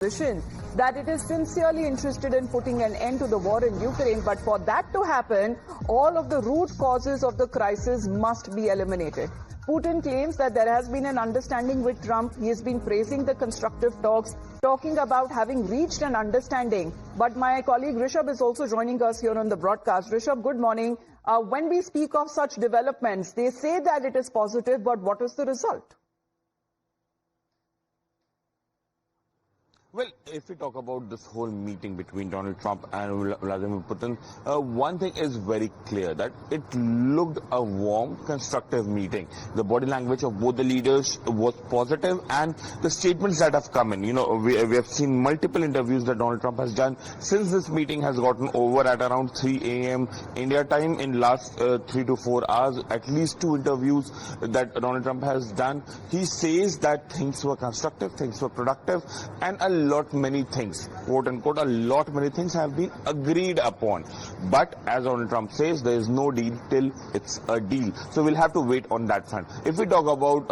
position that it is sincerely interested in putting an end to the war in Ukraine, but for that to happen, all of the root causes of the crisis must be eliminated. Putin claims that there has been an understanding with Trump. He has been praising the constructive talks, talking about having reached an understanding. But my colleague Rishabh is also joining us here on the broadcast. Rishabh, good morning. When we speak of such developments, they say that it is positive, but what is the result? Well, if we talk about this whole meeting between Donald Trump and Vladimir Putin, one thing is very clear, that it looked a warm, constructive meeting. The body language of both the leaders was positive, and the statements that have come in, we have seen multiple interviews that Donald Trump has done since this meeting has gotten over at around 3 a.m. India time. In last 3 to 4 hours, at least 2 interviews that Donald Trump has done. He says that things were constructive, things were productive, and a lot many things, quote unquote, a lot many things have been agreed upon. But as Donald Trump says, there is no deal till it's a deal. So we'll have to wait on that front. If we talk about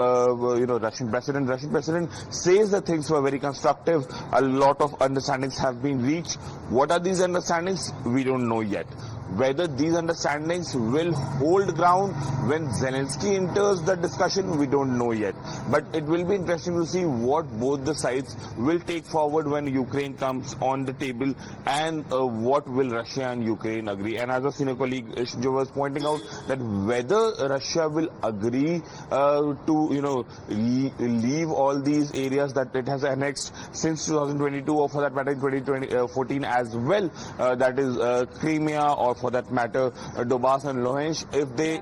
Russian president says that things were very constructive. A lot of understandings have been reached. What are these understandings? We don't know yet. Whether these understandings will hold ground when Zelensky enters the discussion, we don't know yet. But it will be interesting to see what both the sides will take forward when Ukraine comes on the table, and what will Russia and Ukraine agree. And as a senior colleague Shinjo was pointing out, that whether Russia will agree to leave all these areas that it has annexed since 2022, or for that matter 2014 as well, that is Crimea, or for that matter Donbass and Luhansk, if they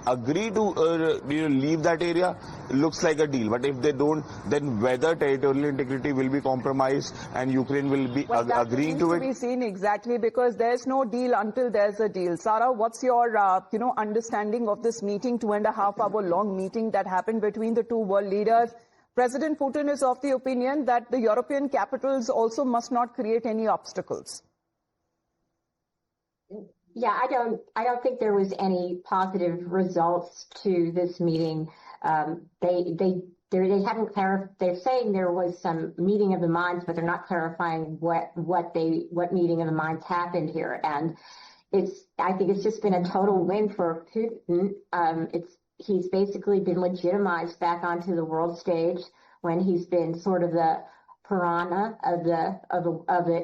agree to leave that area, looks like a deal. But if they don't, then whether territorial integrity will be compromised and Ukraine will be agreeing to it. That remains to be seen, exactly, because there's no deal until there's a deal. Sarah, what's your understanding of this meeting, 2.5-hour long meeting that happened between the two world leaders? President Putin is of the opinion that the European capitals also must not create any obstacles. Yeah, I don't think there was any positive results to this meeting. They haven't clarified. They're saying there was some meeting of the minds, but they're not clarifying what meeting of the minds happened here. And I think it's just been a total win for Putin. He's basically been legitimized back onto the world stage when he's been sort of the piranha of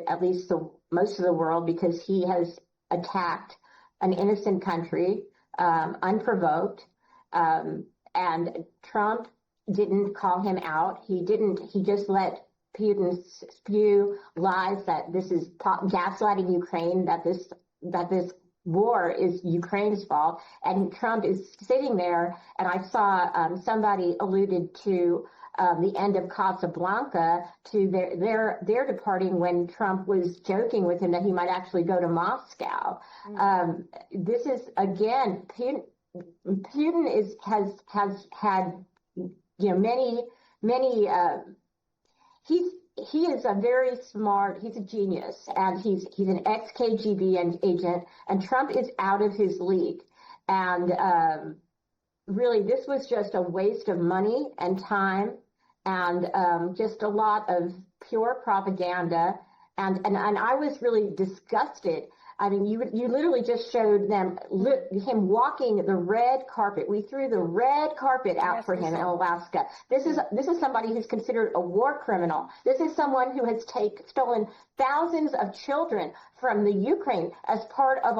at least most of the world, because he has attacked an innocent country unprovoked, and Trump didn't call him out. He just let Putin spew lies that this is gaslighting Ukraine, that this war is Ukraine's fault, and Trump is sitting there. And I saw somebody alluded to the end of Casablanca, to their departing when Trump was joking with him that he might actually go to Moscow. This is, again, Putin has had many. He is a very smart. He's a genius, and he's an ex-KGB agent. And Trump is out of his league. And really, this was just a waste of money and time, and just a lot of pure propaganda. And I was really disgusted. I mean, you literally just showed them him walking the red carpet. We threw the red carpet out for him in Alaska. This is somebody who's considered a war criminal. This is someone who has stolen thousands of children from the Ukraine as part of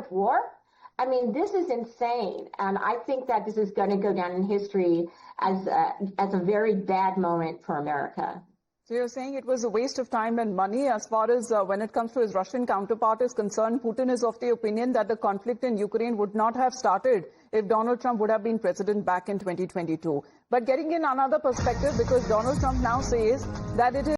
war. I mean, this is insane, and I think that this is going to go down in history as a very bad moment for America. So you're saying it was a waste of time and money. As far as when it comes to his Russian counterpart is concerned, Putin is of the opinion that the conflict in Ukraine would not have started if Donald Trump would have been president back in 2022. But getting in another perspective, because Donald Trump now says that it is